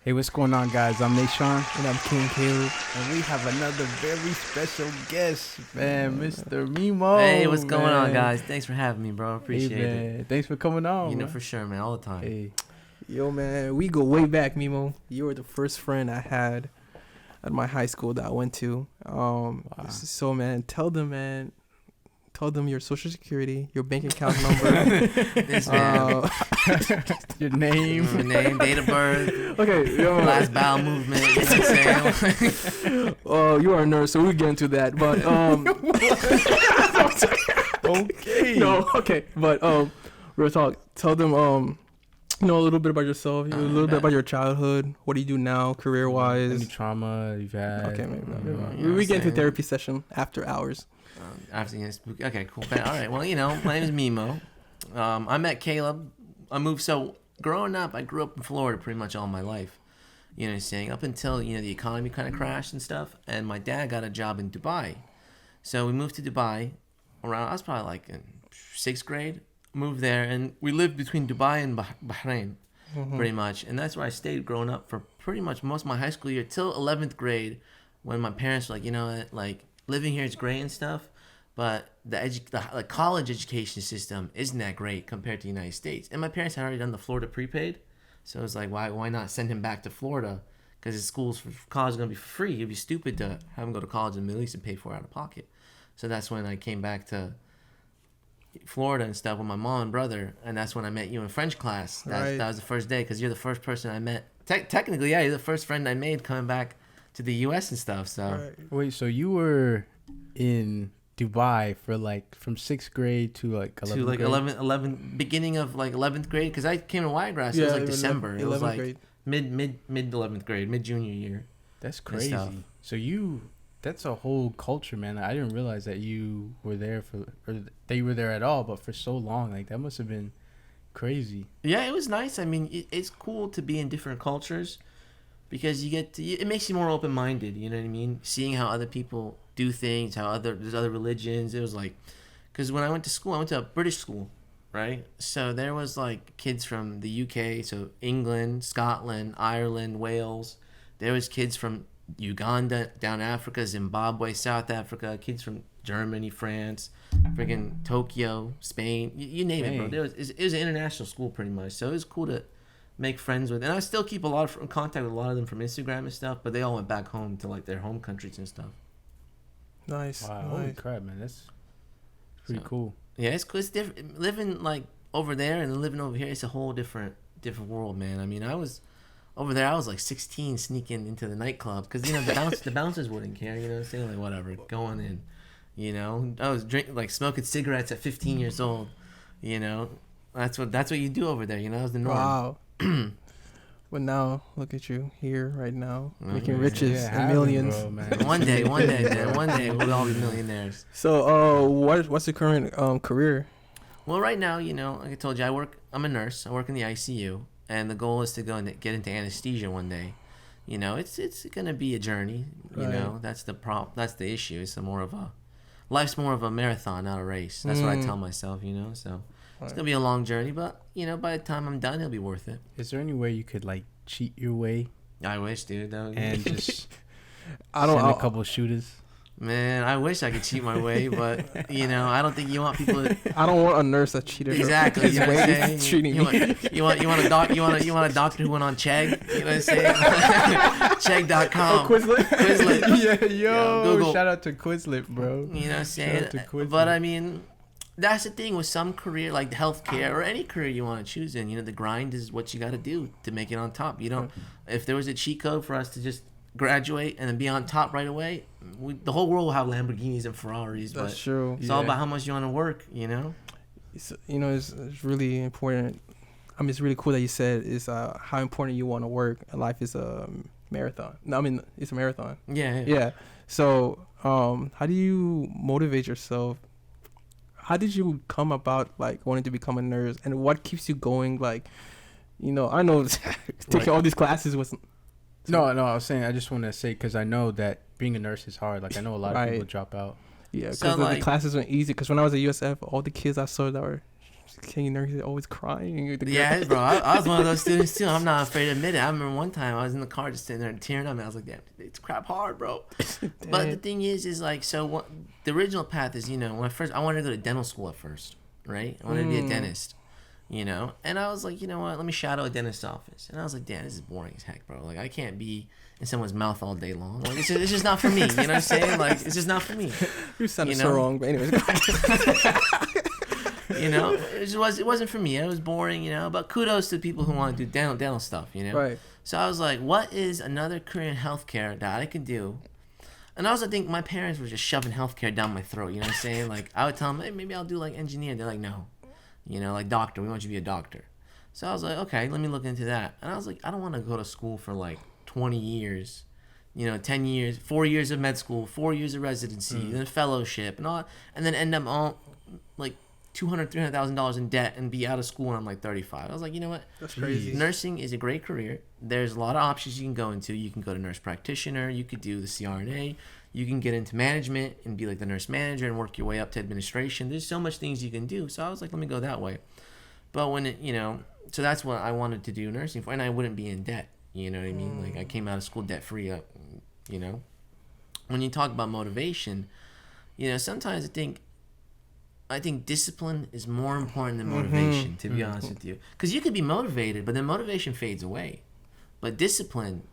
Hey, what's going on, guys? I'm Nashawn. And I'm King Caleb. And we have another very special guest, man, Mr. Memo. Hey, what's going on, guys? Thanks for having me, bro. Appreciate it. Thanks for coming on. You know, man. for sure, man. All the time. Hey. Yo, man, we go way back, Memo. You were the first friend I had at my high school that I went to. Wow. So, man, tell them your social security, your bank account number. This man. Your name. Your name, date of birth, Okay, yo. last bowel movement. You know what I'm saying? You are a nurse, so we'll get into that. But, Okay. no, okay. But, real talk, tell them, a little bit about yourself, a little bit about your childhood. What do you do now, career-wise? Any trauma you've had? Okay, maybe. You know We get into saying? therapy session after hours. Okay, cool. But, all right. Well, you know, my name is Memo. I met Caleb. Growing up, I grew up in Florida pretty much all my life. You know what I'm saying? Up until, the economy kind of crashed and stuff. And my dad got a job in Dubai. So we moved to Dubai I was probably like in 6th grade. Moved there, and we lived between Dubai and Bahrain, pretty much. And that's where I stayed growing up for pretty much most of my high school year till 11th grade, when my parents were like, like living here is great and stuff, but the college education system isn't that great compared to the United States. And my parents had already done the Florida prepaid, so it was like, why not send him back to Florida? Because his school's for college is gonna be free. It'd be stupid to have him go to college in the Middle East and pay for it out of pocket. So that's when I came back to Florida and stuff with my mom and brother, and that's when I met you in French class. That was the first day, because you're the first person I met. Technically, yeah, you're the first friend I made coming back to the U.S. and stuff. So Wait, so you were in Dubai for like from 6th grade to like 11th to like grade? 11 beginning of like 11th grade, because I came to Wiregrass. It was like December. It was like grade. mid 11th grade, mid junior year. That's crazy. So that's a whole culture, man. I didn't realize that you were there or that you were there at all, but for so long. Like, that must have been crazy. Yeah, it was nice. I mean, it's cool to be in different cultures, because it makes you more open-minded, you know what I mean? Seeing how other people do things, there's other religions. It was like, because when I went to school, I went to a British school, right? So there was like kids from the UK, so England, Scotland, Ireland, Wales. There was kids from Uganda, down Africa, Zimbabwe, South Africa, kids from Germany, France, freaking Tokyo, Spain, you name it, bro. It was an international school pretty much, so it was cool to make friends with, and I still keep a lot of contact with a lot of them from Instagram and stuff, but they all went back home to like their home countries and stuff. Nice. Wow, nice. holy crap, man. That's pretty cool. Yeah, it's cool. It's different living like over there and living over here. It's a whole different world, man. I mean, I was over there, I was like 16 sneaking into the nightclub, because the bouncers wouldn't care, you know what I'm saying? Like, whatever, going in, I was smoking cigarettes at 15 years old, that's what you do over there, that was the norm. Wow. But now, look at you here right now, making riches and having, millions. bro, man. One day, man, one day we'll all be millionaires. So, what's your current career? Well, right now, like I told you, I'm a nurse. I work in the ICU. And the goal is to go and get into anesthesia one day. It's gonna be a journey. That's the issue. Life's more of a marathon, not a race. That's what I tell myself. So it's gonna be a long journey, but by the time I'm done, it'll be worth it. Is there any way you could like cheat your way I wish, dude. and just send a couple shooters? Man, I wish I could cheat my way, but I don't think you want people to. I don't want a nurse that cheated. Exactly. You know what I'm saying? Cheating You want a doctor who went on Chegg? You know what I'm saying? Chegg.com. Oh, Quizlet. Yeah, Google. Shout out to Quizlet, bro. You know what I'm saying? Shout out to Quizlet. But I mean, that's the thing with some career, like healthcare or any career you want to choose in. The grind is what you got to do to make it on top. If there was a cheat code for us to just graduate and then be on top right away, the whole world will have Lamborghinis and Ferraris. That's true. It's all about how much you want to work. It's really important. I mean, it's really cool that you said is how important you want to work. Life is a marathon. No, I mean, it's a marathon. Yeah. So, how do you motivate yourself? How did you come about like wanting to become a nurse, and what keeps you going? Like, I know taking all these classes was. No, I was saying, I just want to say, because I know that being a nurse is hard. Like, I know a lot of people drop out. Yeah, because the classes weren't easy. Because when I was at USF, all the kids I saw that were King nurse always crying. Yeah, bro. I was one of those students too. I'm not afraid to admit it. I remember one time I was in the car just sitting there and tearing up. And I was like, damn, it's crap hard, bro. But the thing is like, so what, the original path is, you know, when I wanted to go to dental school at first, right? I wanted to be a dentist, you know? And I was like, you know what? Let me shadow a dentist's office. And I was like, damn, this is boring as heck, bro. Like, I can't be in someone's mouth all day long. Like, it's just not for me. You know what I'm saying? Like, it's just not for me. You sounded so wrong, but anyways. You know, it wasn't for me. It was boring, you know. But kudos to people who want to do dental stuff, you know. Right. So I was like, what is another career in healthcare that I could do? And I also think my parents were just shoving healthcare down my throat. You know what I'm saying? Like, I would tell them, hey, maybe I'll do like engineer. They're like, no, you know, like doctor. We want you to be a doctor. So I was like, okay, let me look into that. And I was like, I don't want to go to school for like 20 years. You know, 10 years, 4 years of med school, 4 years of residency, then a fellowship, and all, and then end up all like $200,000-$300,000 in debt and be out of school when I'm like 35. I was like, you know what? That's crazy. Nursing is a great career. There's a lot of options you can go into. You can go to nurse practitioner. You could do the CRNA. You can get into management and be like the nurse manager and work your way up to administration. There's so much things you can do. So I was like, let me go that way. But when it, you know, so that's what I wanted to do nursing for, and I wouldn't be in debt. You know what I mean? Like, I came out of school debt free. You know, when you talk about motivation, you know, sometimes I think discipline is more important than motivation, to be honest with you. Because you could be motivated, but then motivation fades away. But discipline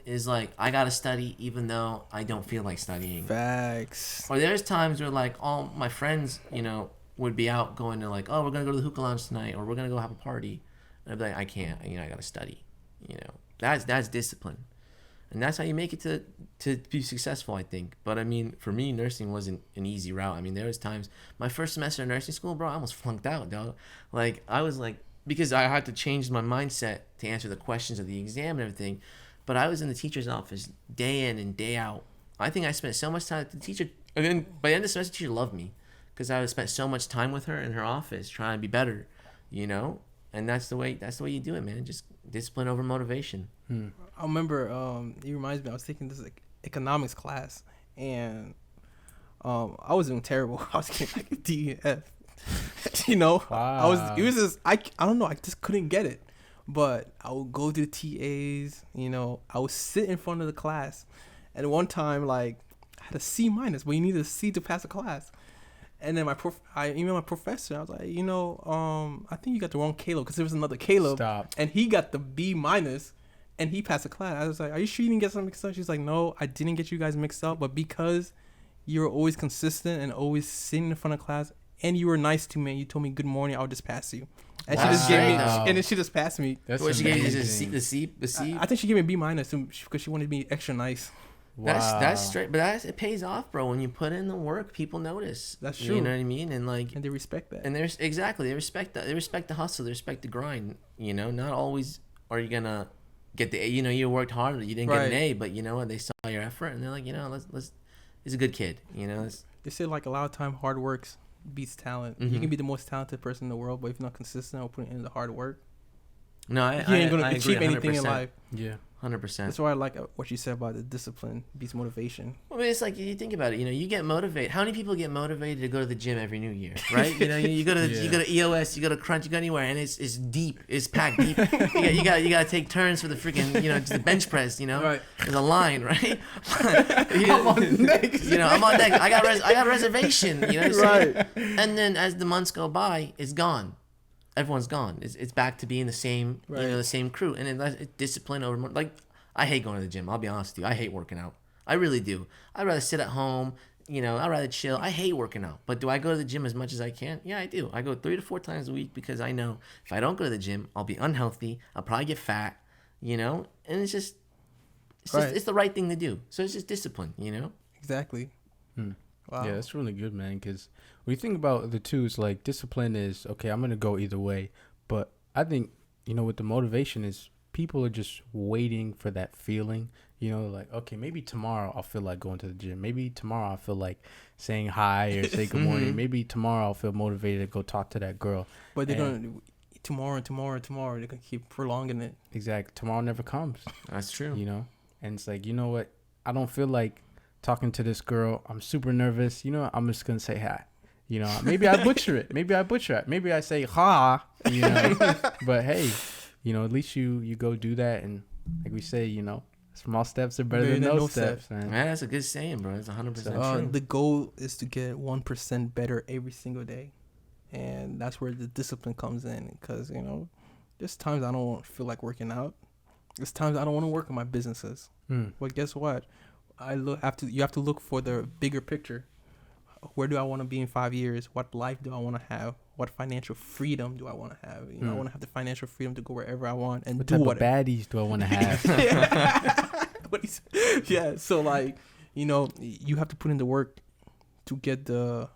is like, I got to study even though I don't feel like studying. Facts. Or there's times where like all my friends, you know, would be out going to like, oh, we're going to go to the hookah lounge tonight, or we're going to go have a party. And I'd be like, I can't, you know, I got to study. You know, that's discipline. And that's how you make it to be successful, I think. But I mean, for me, nursing wasn't an easy route. I mean, there was times, my first semester of nursing school, bro, I almost flunked out, dog. Like, I was like, because I had to change my mindset to answer the questions of the exam and everything. But I was in the teacher's office day in and day out. I think I spent so much time with the teacher. And then by the end of the semester, the teacher loved me because I spent so much time with her in her office trying to be better, you know? And that's the way you do it, man. Just discipline over motivation. I remember, it reminds me, I was taking this like economics class, and I was doing terrible. I was getting like a D, F. You know, Wow. it was just, I don't know, I just couldn't get it. But I would go to the TAs, you know, I would sit in front of the class, and one time, like, I had a C minus, but you needed a C to pass a class. And then I emailed my professor. I was like, you know, I think you got the wrong Caleb, because there was another Caleb. Stop. And he got the B minus, and he passed the class. I was like, are you sure you didn't get something mixed up? She's like, no, I didn't get you guys mixed up, but because you were always consistent and always sitting in front of class, and you were nice to me, and you told me good morning, I'll just pass you. And she just gave me, and then she just passed me. That's What she gave you amazing. the C. I think she gave me a B minus because she wanted to be extra nice. Wow. That's straight, but it pays off, bro. When you put in the work, people notice. That's true. You know what I mean? And like, And they respect that. and there's exactly they respect that. They respect the hustle. They respect the grind. You know, not always are you gonna get the A. You know, you worked hard, you didn't get an A, but you know what? They saw your effort, and they're like, you know, let's. He's a good kid. You know. They say like a lot of time hard work beats talent. You can be the most talented person in the world, but if you're not consistent or putting in the hard work, No, you ain't gonna I achieve agree, anything in 100%. life. Yeah. 100%. That's why I like what you said about the discipline beats motivation. I mean, it's like you think about it. You know, you get motivated. How many people get motivated to go to the gym every New Year, right? You know, you go to you go to EOS, you go to Crunch, you go anywhere, and it's deep, it's packed deep. You got to take turns for the freaking the bench press. You know, Right. There's a line, right? I'm on next. You know, I'm on next. I got a reservation. You know, what I'm saying? Right. And then as the months go by, it's gone. Everyone's gone. It's back to being the same, Right. the same crew, and it's discipline over like. I hate going to the gym. I'll be honest with you. I hate working out. I really do. I'd rather sit at home. You know, I'd rather chill. I hate working out. But do I go to the gym as much as I can? Yeah, I do. I go 3 to 4 times a week because I know if I don't go to the gym, I'll be unhealthy. I'll probably get fat, you know? And it's the right thing to do. So it's just discipline, you know? Exactly. Wow. Yeah, that's really good, man. Because when you think about the two, it's like discipline is, okay, I'm going to go either way. But I think, with the motivation is people are just waiting for that feeling, like, okay, maybe tomorrow I'll feel like going to the gym. Maybe tomorrow I'll feel like saying hi or say good morning. Maybe tomorrow I'll feel motivated to go talk to that girl. But they're going to, tomorrow, they're going to keep prolonging it. Exactly. Tomorrow never comes. That's true. And it's like, you know what? I don't feel like talking to this girl. I'm super nervous. I'm just going to say hi. You know, maybe I butcher it. Maybe I say ha. You know, but hey, you know, at least you go do that, and like we say, you know, small steps are better than no steps, man. Man, that's a good saying, bro. It's 100% true. The goal is to get 1% better every single day, and that's where the discipline comes in. Because you know, there's times I don't feel like working out. There's times I don't want to work on my businesses. But guess what? You have to look for the bigger picture. Where do I want to be in 5 years? What life do I want to have? What financial freedom do I want to have? You know, I want to have the financial freedom to go wherever I want and do what type of baddies do I want to have? Yeah, so like, you know, you have to put in the work to get the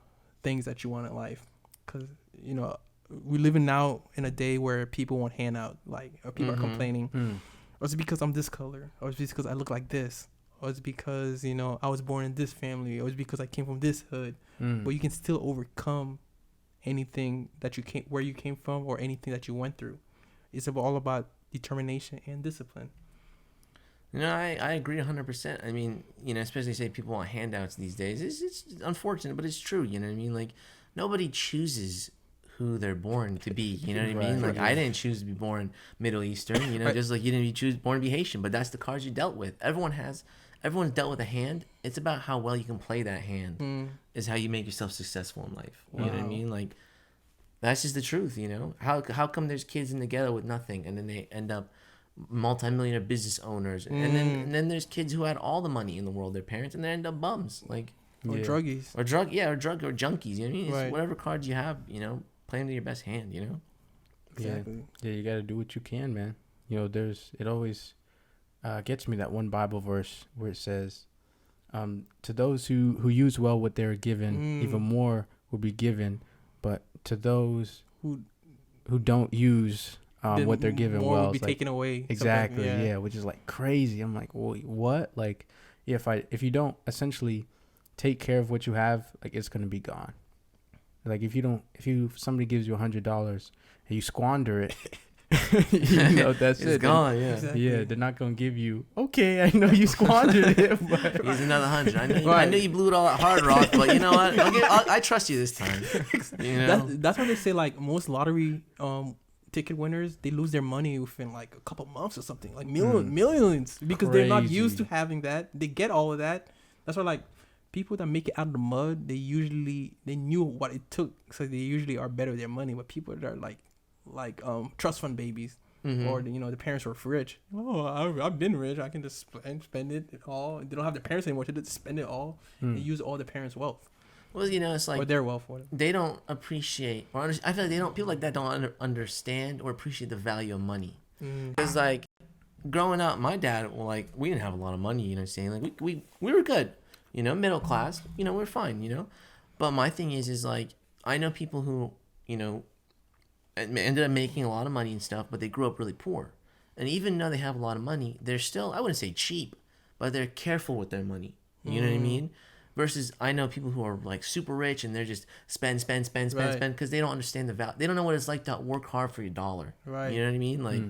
things that you want in life. Because, you know, we're living now in a day where people want handout, like, or people are complaining. Or is it because I'm this color? Or is it because I look like this? Or it's because, you know, I was born in this family, or it's because I came from this hood. But you can still overcome anything that where you came from, or anything that you went through. It's all about determination and discipline. You know, I agree 100%. I mean, you know, especially say people want handouts these days. It's unfortunate, but it's true. You know what I mean? Like, nobody chooses who they're born to be. You know what I mean? Like, I didn't choose to be born Middle Eastern. You know, just like you didn't born to be Haitian. But that's the cards you dealt with. Everyone's dealt with a hand. It's about how well you can play that hand. Is how you make yourself successful in life. You know what I mean? Like, that's just the truth. You know, how come there's kids in the ghetto with nothing, and then they end up multi-millionaire business owners, and then there's kids who had all the money in the world, their parents, and they end up bums, like, or druggies, or junkies. You know what I mean? It's whatever cards you have, you know, play them to your best hand. You know. Exactly. Yeah, you got to do what you can, man. You know, it always gets me that one Bible verse where it says, to those who use well what they're given, even more will be given, but to those who don't use what they're given well, will be like, taken away. Exactly, yeah, which is like crazy. I'm like, wait, what? Like, yeah, if you don't essentially take care of what you have, like, it's gonna be gone. Like, if somebody gives you $100 and you squander it, you know, that's it's gone. Yeah, exactly. Yeah, they're not gonna give you. Okay, I know you squandered it, but here's another 100. I know you blew it all at Hard Rock, but you know what? I trust you this time. You know? That's why they say, like, most lottery ticket winners, they lose their money within like a couple months or something, like millions, because they're not used to having that. They get all of that. That's why, like, people that make it out of the mud, they knew what it took, so they usually are better with their money. But people that are like trust fund babies, or you know, the parents were rich. Oh, I've been rich. I can just spend it all. They don't have their parents anymore to just spend it all. They use all the parents' wealth. Well, you know, it's like, or their wealth for it. They don't appreciate, or I feel like people like that don't understand or appreciate the value of money. Because like, growing up, my dad, we didn't have a lot of money. You know what I'm saying? Like, we were good. You know, middle class. You know, we're fine. You know, but my thing is like, I know people who, you know, ended up making a lot of money and stuff, but they grew up really poor. And even though they have a lot of money, they're still, I wouldn't say cheap, but they're careful with their money. You know what I mean? Versus, I know people who are like super rich and they're just spend because they don't understand the value. They don't know what it's like to work hard for your dollar. Right. You know what I mean? Like,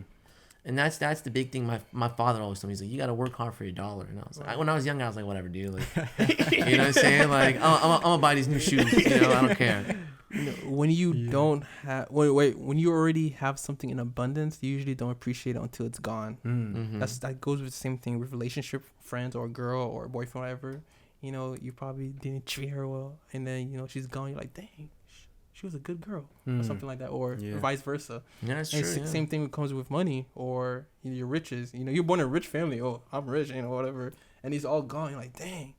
and that's the big thing. My father always told me, he's like, you got to work hard for your dollar. And I was like, when I was young, I was like, whatever, dude. Like, you know what I'm saying? Like, I'm gonna buy these new shoes. You know, I don't care. You know, when you don't have when you already have something in abundance, you usually don't appreciate it until it's gone. That goes with the same thing with relationship, friends, or a girl or a boyfriend, whatever. You know, you probably didn't treat her well, and then, you know, she's gone. You're like, dang, she was a good girl, or something like that, or vice versa. Yeah, that's true. Same thing comes with money, or, you know, your riches. You know, you're born in a rich family. Oh, I'm rich, you know, whatever, and he's all gone. You're like, dang,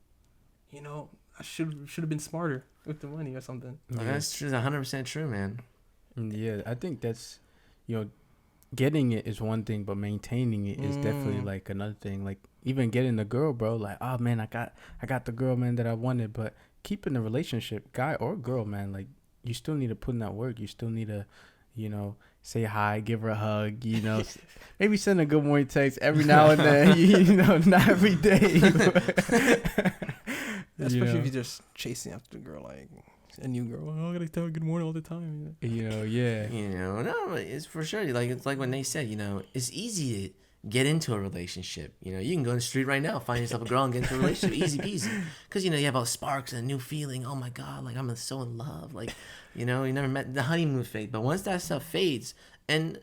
you know, I should have been smarter with the money or something. That's true. 100% true, man. Yeah, I think that's, you know, getting it is one thing, but maintaining it is definitely like another thing. Like, even getting the girl, bro, like, oh man, I got the girl, man, that I wanted. But keeping the relationship, guy or girl, man, like, you still need to put in that work. You still need to, you know, say hi, give her a hug, you know, maybe send a good morning text every now and then, you know, not every day. Especially if you're just chasing after the girl, like a new girl. Oh, I gotta tell her good morning all the time. You know, yeah. You know, no, it's for sure. Like, it's like when they said, you know, it's easy get into a relationship. You know, you can go on the street right now, find yourself a girl and get into a relationship, easy peasy. Because, you know, you have all sparks and a new feeling. Oh my God, like I'm so in love. Like, you know, you never met the honeymoon phase. But once that stuff fades, and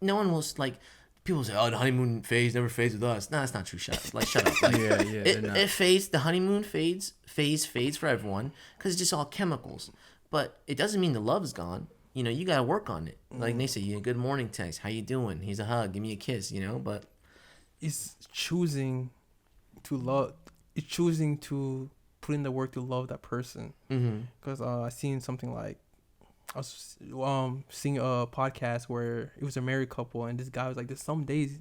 no one will, like, people say, oh, the honeymoon phase never fades with us. No, that's not true. Shut up. Like, it fades. The honeymoon phase fades for everyone because it's just all chemicals. But it doesn't mean the love's gone. You know, you got to work on it. Like they say, you good morning text. How you doing? Here's a hug. Give me a kiss, you know, but. It's choosing to love. It's choosing to put in the work to love that person. Because I seen something like, I was seeing a podcast where it was a married couple, and this guy was like, there's some days,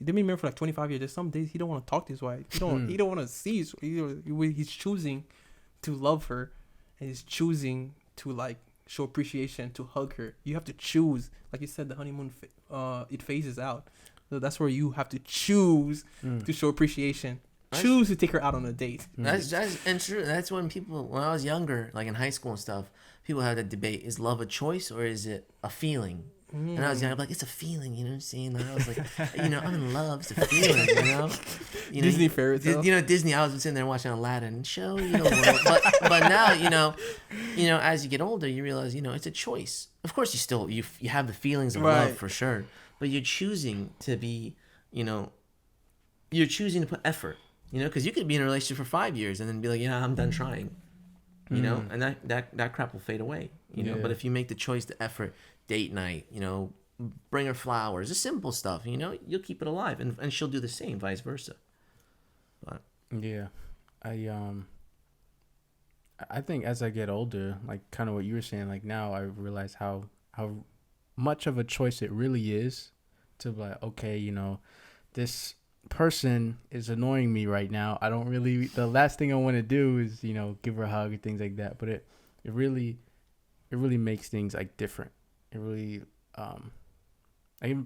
they've been married for like 25 years. There's some days he don't want to talk to his wife. He don't want to see he's choosing to love her, and he's choosing to like show appreciation, to hug her. You have to choose. Like you said, the honeymoon, it phases out. So that's where you have to choose to show appreciation. Choose to take her out on a date. That's and true. That's when I was younger, like in high school and stuff, people had that debate: is love a choice or is it a feeling? And I was young, I'm like, it's a feeling, you know what I'm saying? Like, I was like, you know, I'm in love, it's a feeling, you know. Disney fairy tale. You know, Disney. I was sitting there watching Aladdin show, you know. but now, you know, as you get older, you realize, you know, it's a choice. Of course, you have the feelings of love for sure, but you're choosing to be, you know, you're choosing to put effort, you know, because you could be in a relationship for 5 years and then be like, yeah, I'm done trying, you know, and that crap will fade away, you know. But if you make the choice, the effort, date night, you know, bring her flowers, the simple stuff, you know, you'll keep it alive, and she'll do the same, vice versa. But yeah, I think as I get older, like kind of what you were saying, like now I realize how much of a choice it really is to be like, okay, you know, this person is annoying me right now. I don't really, the last thing I want to do is, you know, give her a hug and things like that. But it really makes things like different. It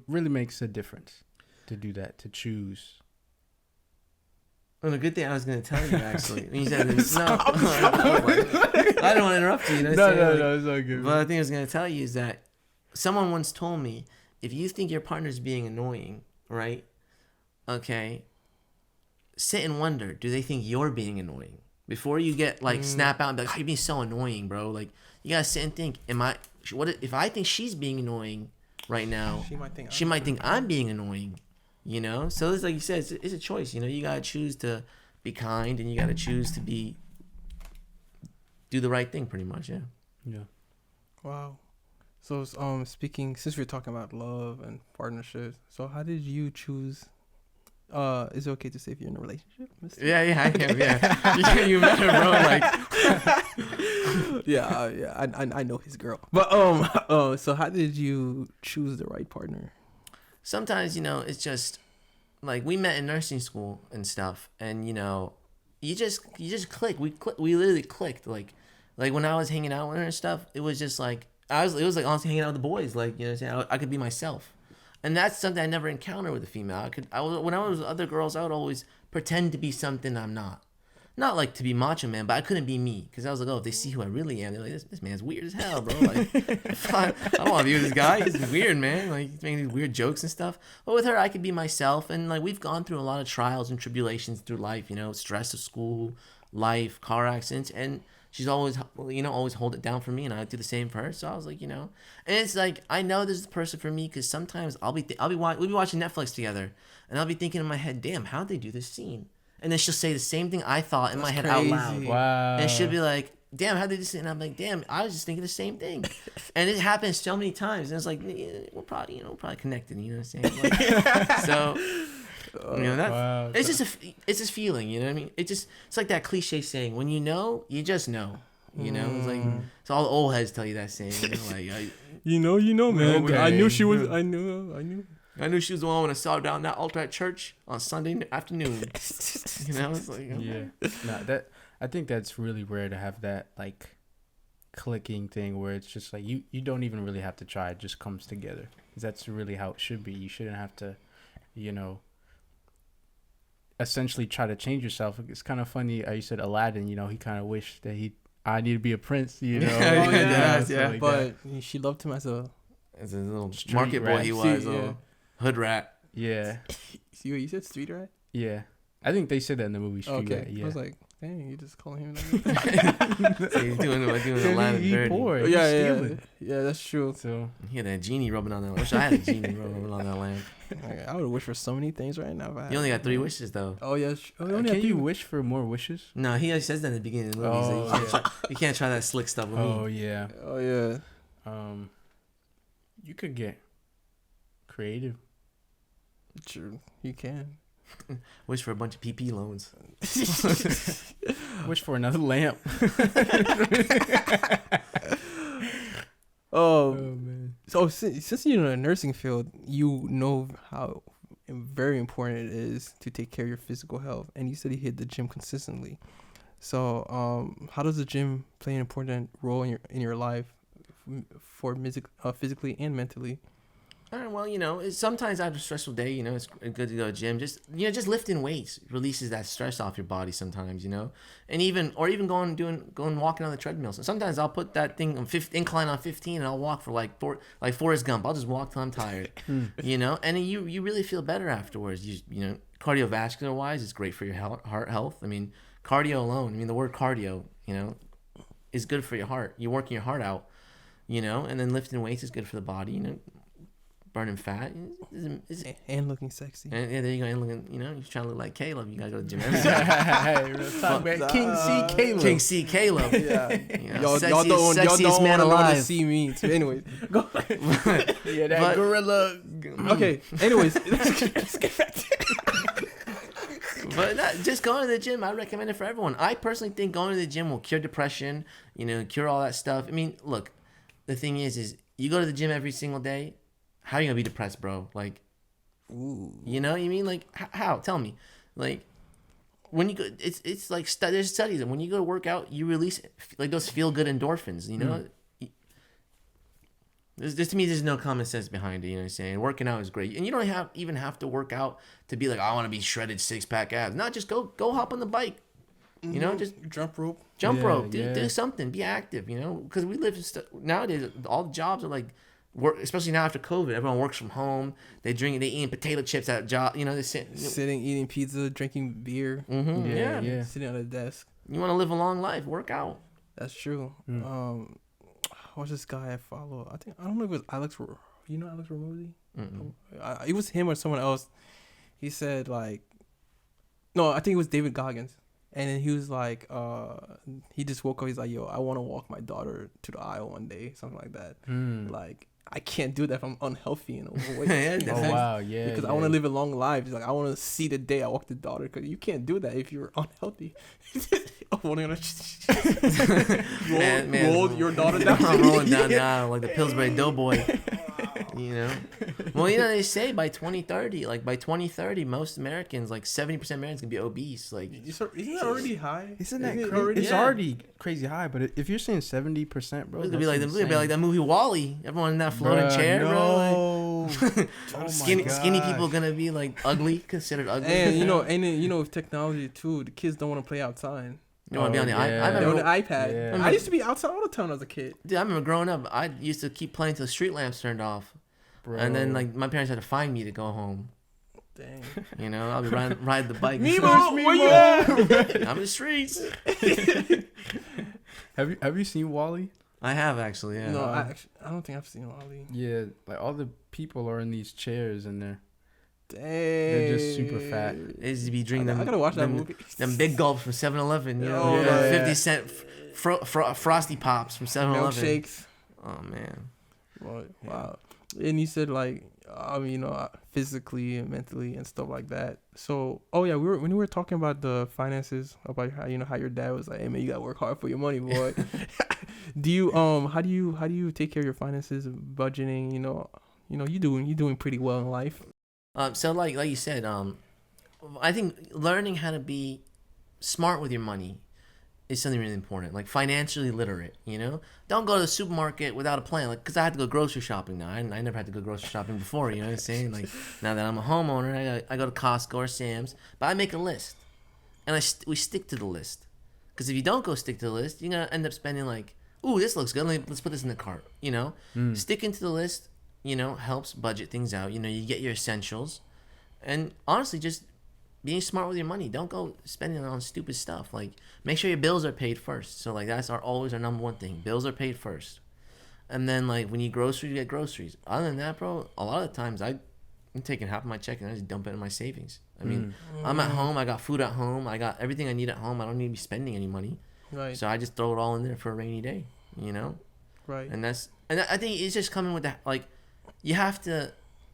really makes a difference to do that, to choose. Well, the good thing I was going to tell you, actually, when you said this, I don't want to interrupt you. No, it's all good. But the thing I was going to tell you is that someone once told me, if you think your partner's being annoying, right? Okay, sit and wonder, do they think you're being annoying? Before you get like snap out and be like, oh, you're being so annoying, bro. Like, you gotta sit and think, what if I think she's being annoying right now? She might think I'm being annoying, you know. So it's like you said, it's a choice, you know. You gotta choose to be kind, and you gotta choose to do the right thing, pretty much. Yeah. Wow. So speaking, since we're talking about love and partnerships, so how did you choose? Is it okay to say if you're in a relationship, Mr.? Yeah, I am. Yeah, you met her, bro. Like, I know his girl. But so how did you choose the right partner? Sometimes, you know, it's just like we met in nursing school and stuff, and you know, you just click. We literally clicked. Like when I was hanging out with her and stuff, it was just like it was like honestly hanging out with the boys. Like, you know, I could be myself. And that's something I never encountered with a female. When I was with other girls, I would always pretend to be something I'm not. Not like to be macho man, but I couldn't be me. Because I was like, oh, if they see who I really am, they're like, this man's weird as hell, bro. Like, I don't want to be with this guy. He's weird, man. Like, he's making these weird jokes and stuff. But with her, I could be myself. And like, we've gone through a lot of trials and tribulations through life, you know, stress of school, life, car accidents. And she's always, you know, always hold it down for me, and I do the same for her. So I was like, you know, and it's like I know this is the person for me because sometimes we'll be watching Netflix together, and I'll be thinking in my head, damn, how'd they do this scene? And then she'll say the same thing I thought in my head out loud. Wow. And she'll be like, damn, how'd they do this? And I'm like, damn, I was just thinking the same thing. And it happens so many times, and it's like, yeah, we're probably connected. You know what I'm saying? Like, so. You know, that it's just feeling, you know what I mean? It's like that cliche saying, when you know, you just know. You know, it's like, so all the old heads tell you that saying, you know, like you know, man. Okay. I knew she was. I knew she was the one when I saw her down that altar at church on Sunday afternoon. You know, it's like, okay. Yeah. I think that's really rare to have that like clicking thing where it's just like you don't even really have to try, it just comes together. That's really how it should be. You shouldn't have to, you know, essentially try to change yourself. It's kind of funny. You said Aladdin, you know, he kind of wished that I need to be a prince, you know. Yeah. Like but she loved him as a little market boy. He was a hood rat. Yeah. You said street rat? Yeah. I think they said that in the movie Street Okay. Rat. Yeah. I was like, dang, you just calling him that? So he's doing a lot of he dirty. poor. He's yeah, stealing. yeah, that's true. So He had that genie rubbing on that. I wish I had a genie rubbing on that lamp. I would wish for so many things right now. If I You only had got 3 wishes though. Oh yeah, you only can have you three. wish for more wishes? No, he always says that in the beginning of the movie. Oh, So you can't try that slick stuff with Oh me. yeah. Oh yeah. You could get creative. True. You can. Wish for a bunch of PP loans. Wish for another lamp. Oh man. So since you're in the nursing field, you know how very important it is to take care of your physical health. And you said you hit the gym consistently. So how does the gym play an important role in your life for physically and mentally? All right, well, sometimes after a stressful day, it's good to go to the gym. Just lifting weights releases that stress off your body sometimes, and even going walking on the treadmill. So sometimes I'll put that thing on incline on 15 and I'll walk for like Forrest Gump. I'll just walk till I'm tired, and then you really feel better afterwards. Cardiovascular wise, it's great for your heart health. I mean, cardio alone. The word cardio, is good for your heart. You're working your heart out, and then lifting weights is good for the body, burning fat and looking sexy. And yeah, there you go. And looking, you're trying to look like Caleb. You gotta go to the gym every day. Hey, real talk, man. King C. Caleb. King C. Caleb. Yeah, y'all sexiest don't man want to alive. see me. Anyway, go. Yeah, that But- gorilla. Okay. Anyways, But just going to the gym, I recommend it for everyone. I personally think going to the gym will cure depression. Cure all that stuff. I mean, look, the thing is you go to the gym every single day. How are you gonna be depressed, bro? Like, ooh. you know what I mean? Like, how? Tell me. Like, when you go, it's like there's studies that when you go to work out, you release like those feel good endorphins. There's to me, there's no common sense behind it. You know what I'm saying? Working out is great, and you don't even have to work out to be like, I want to be shredded 6-pack abs. No, just go hop on the bike. Just Jump rope. jump Yeah, rope, yeah. do something, be active. Because we live nowadays, all the jobs are like work, especially now after COVID. Everyone works from home. They eating potato chips at a job. They sit. Sitting, eating pizza, drinking beer, Yeah. sitting at a desk. You want to live a long life, work out. That's true. What's this guy I follow? I don't know if it was Alex. You know Alex Ramosi? It was him or someone else. He said no, I think it was David Goggins. And then he was like, he just woke up. He's like, yo, I want to walk my daughter to the aisle one day, something like that. Like, I can't do that if I'm unhealthy and overweight. Yeah, Oh wow, yeah. Because I want to live a long life. He's like, I want to see the day I walk the daughter. Because you can't do that if you're unhealthy. Roll your daughter down. I'm rolling down the aisle like the Pillsbury Doughboy. Well, they say by 2030, most Americans, like 70% Americans, can be obese. Like, Isn't that already high? Isn't that it crazy? It's Yeah. already crazy high, but if you're saying 70%, bro, it's that's gonna be like that movie Wall-E. Everyone in that floating Bruh, chair, bro. no. Like, Oh my skinny gosh. people gonna be like considered ugly. And with technology too, the kids don't want to play outside. You want to be on the Oh, yeah. I They're on the remember, iPad. Yeah. I used to be outside all the time as a kid. dude, I remember growing up. I used to keep playing till the street lamps turned off, Bro. and then like my parents had to find me to go home. Dang. I'll be riding the bike. Memo, where you at? I'm in the streets. Have you seen Wally? I have actually. Yeah. No, I don't think I've seen Wally. Yeah, like all the people are in these chairs and Dang. they're just super fat. They used to be drinking them. I gotta watch that them, movie. Them big gulps from 7-Eleven. Oh, yeah. 50 cent frosty pops from 7-Eleven. Milkshakes. Oh man. Wow. And you said physically and mentally and stuff like that. So, when we were talking about the finances, about how how your dad was like, "Hey man, you gotta work hard for your money, boy." Do you how do you take care of your finances, budgeting? You doing pretty well in life. So like you said, I think learning how to be smart with your money is something really important. Like financially literate, Don't go to the supermarket without a plan. Like, cause I had to go grocery shopping now. I never had to go grocery shopping before. You know what I'm saying? Like now that I'm a homeowner, I go to Costco or Sam's, but I make a list, and we stick to the list. Cause if you don't go stick to the list, you're gonna end up spending like, ooh, this looks good. Let's put this in the cart. Sticking to the list, helps budget things out. You get your essentials. And honestly, just being smart with your money. Don't go spending it on stupid stuff. Like, make sure your bills are paid first. So like that's always our number one thing. Bills are paid first. And then like when you groceries, you get groceries. Other than that, bro, a lot of times I'm taking half of my check and I just dump it in my savings. I mean, I'm at home. I got food at home. I got everything I need at home. I don't need to be spending any money. Right. So I just throw it all in there for a rainy day. You know. Right. And I think it's just coming with that. Like, you have to.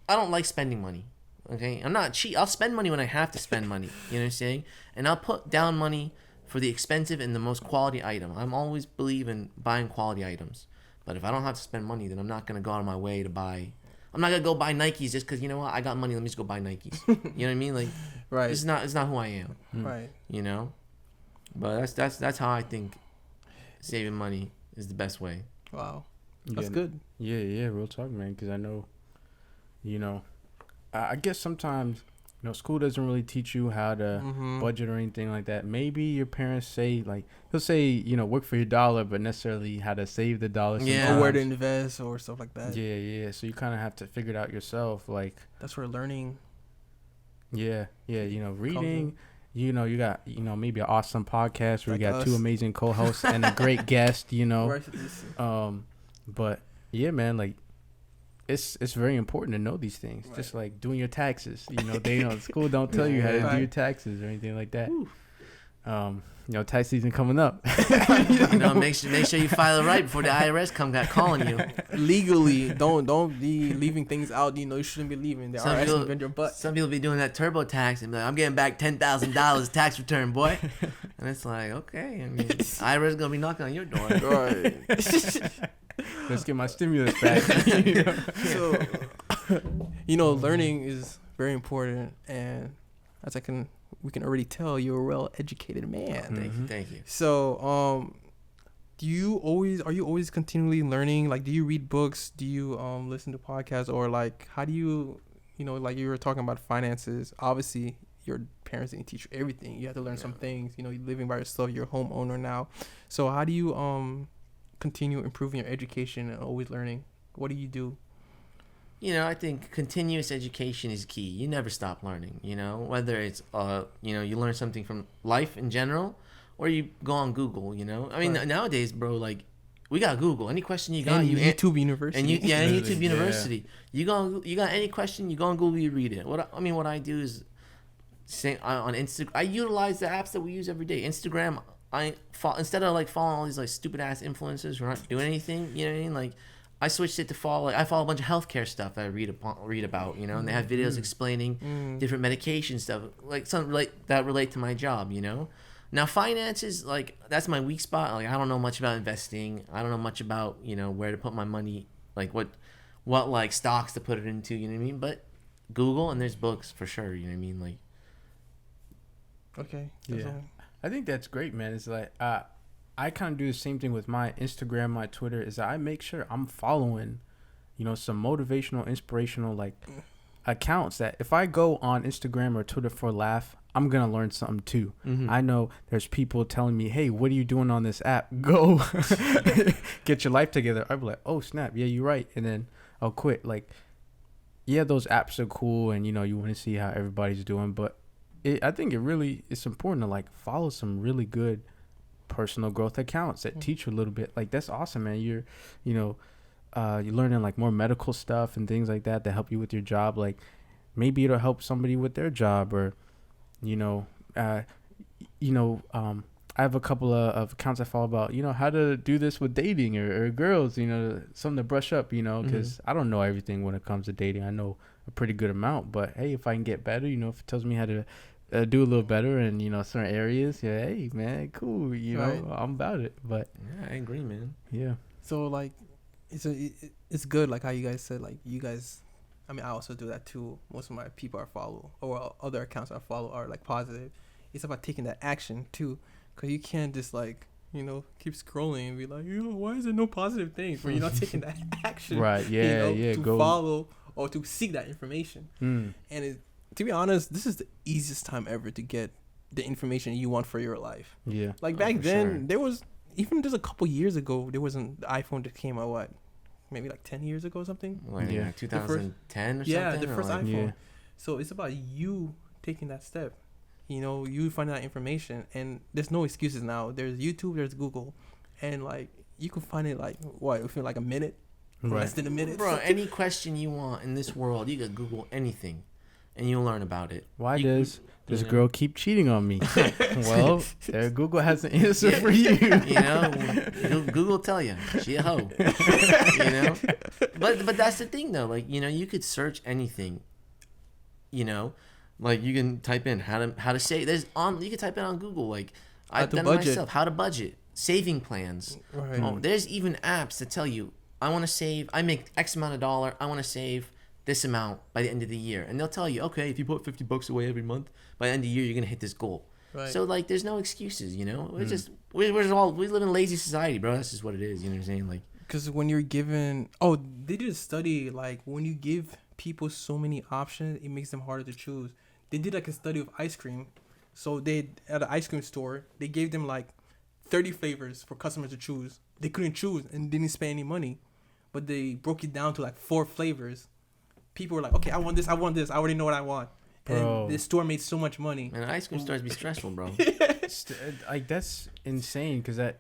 I don't like spending money. Okay, I'm not cheap. I'll spend money when I have to spend money. You know what I'm saying? And I'll put down money for the expensive and the most quality item. I'm always believe in buying quality items. But if I don't have to spend money, then I'm not gonna go out of my way to buy. I'm not gonna go buy Nikes just because you know what, I got money. Let me just go buy Nikes. You know what I mean? Like, right. It's not who I am. Right. You know. But that's how I think saving money is the best way. Wow. That's good. Yeah, real talk, man. Because I know, I guess sometimes, school doesn't really teach you how to budget or anything like that. Maybe your parents say, like, he'll say, work for your dollar, but necessarily how to save the dollar. Yeah. Or where to invest or stuff like that. Yeah. So you kind of have to figure it out yourself. Like, that's where learning. Yeah. Reading. You got, maybe an awesome podcast where like you got us. 2 amazing co-hosts and a great guest, Right. But yeah, man, like it's very important to know these things. Right. Just like doing your taxes. School don't tell you how to do your taxes or anything like that. Tax season coming up. Make sure you file it right before the IRS calling you. Legally, don't be leaving things out. You shouldn't be leaving. The IRS will bend your butt. Some people be doing that TurboTax and be like, I'm getting back $10,000 tax return, boy. And it's like, okay, I mean, IRS gonna be knocking on your door. Right. Let's get my stimulus back. So, learning is very important, and as we can already tell, you're a well-educated man. Thank you. So, are you always continually learning? Like, do you read books? Do you listen to podcasts, or like, how do you, like you were talking about finances? Obviously, your parents didn't teach you everything. You have to learn some things. You're living by yourself. You're a homeowner now. So, how do you continue improving your education and always learning? What do you do? I think continuous education is key. You never stop learning, whether it's, you learn something from life in general or you go on Google, I mean, nowadays, bro, like, we got Google. Any question you got, YouTube University. YouTube University. You got any question, you go on Google, you read it. What I do is say on Instagram, I utilize the apps that we use every day. Instagram, instead of like following all these like stupid ass influencers who are not doing anything, you know what I mean? Like, I switched it to follow. Like, I follow a bunch of healthcare stuff that I read about, and they have videos explaining different medication stuff, like some that relate to my job, Now finances, like, that's my weak spot. Like, I don't know much about investing. I don't know much about where to put my money, like what like stocks to put it into. You know what I mean? But Google, and there's books for sure. You know what I mean? Like, okay, yeah. I think that's great, man. It's like I kind of do the same thing with my Instagram, my Twitter. Is that I make sure I'm following, some motivational, inspirational like accounts that if I go on Instagram or Twitter for a laugh, I'm gonna learn something too. I know there's people telling me, "Hey, what are you doing on this app? Go get your life together." I'd be like, "Oh snap, yeah, you're right," and then I'll quit. Like, yeah, those apps are cool, and you want to see how everybody's doing, but I think it's important to like follow some really good personal growth accounts that teach you a little bit. Like, that's awesome, man. You're learning like more medical stuff and things like that help you with your job. Like, maybe it'll help somebody with their job, or I have a couple of accounts I follow about how to do this with dating or girls, something to brush up, because I don't know everything when it comes to dating. I know a pretty good amount, but hey, if I can get better, if it tells me how to do a little better in certain areas, yeah, hey man, cool, Right. I'm about it. But yeah, I agree, man. Yeah, so like it's good, like how you guys said, like you guys, I mean, I also do that too. Most of my people I follow or other accounts I follow are like positive. It's about taking that action too, because you can't just like keep scrolling and be like, why is there no positive things when you're not taking that action, right? Yeah, to go follow or to seek that information. And to be honest, this is the easiest time ever to get the information you want for your life. Yeah, like back then, sure. there was, even just a couple years ago, there wasn't the iPhone that came out, maybe like 10 years ago or something. Like, Yeah. 2010 or something. Yeah, the or first like, iPhone. Yeah. So it's about you taking that step. You know, you find that information, and there's no excuses now. There's YouTube, there's Google, and like you can find it like what within like a minute, Right. less than a minute. Bro, any question you want in this world, you could Google anything, and you'll learn about it. Why You- does this you know? girl keep cheating on me? Well, there Google has an answer for you. You know, Google tell you she a hoe. You know, but that's the thing though. Like, you know, you could search anything. You know, like you can type in how to save. You can type in on Google like I've to done it budget. myself. How to budget, saving plans. Right. Oh, there's even apps that tell you I want to save. I make X amount of dollar. I want to save this amount by the end of the year, and they'll tell you, okay, if you put $50 away every month, by the end of the year you're gonna hit this goal. Right. So like, there's no excuses, you know. We're just we live in a lazy society, bro. That's just what it is. You know what I'm saying? Like, Because when you're given, they did a study like when you give people so many options, it makes them harder to choose. They did like a study of ice cream. So they at an ice cream store, they gave them like 30 flavors for customers to choose. They couldn't choose and didn't spend any money, but they broke it down to like 4 flavors. People were like, okay, I want this. I already know what I want. Bro. And the store made so much money. man, ice cream stores be stressful, bro. Like that's insane because that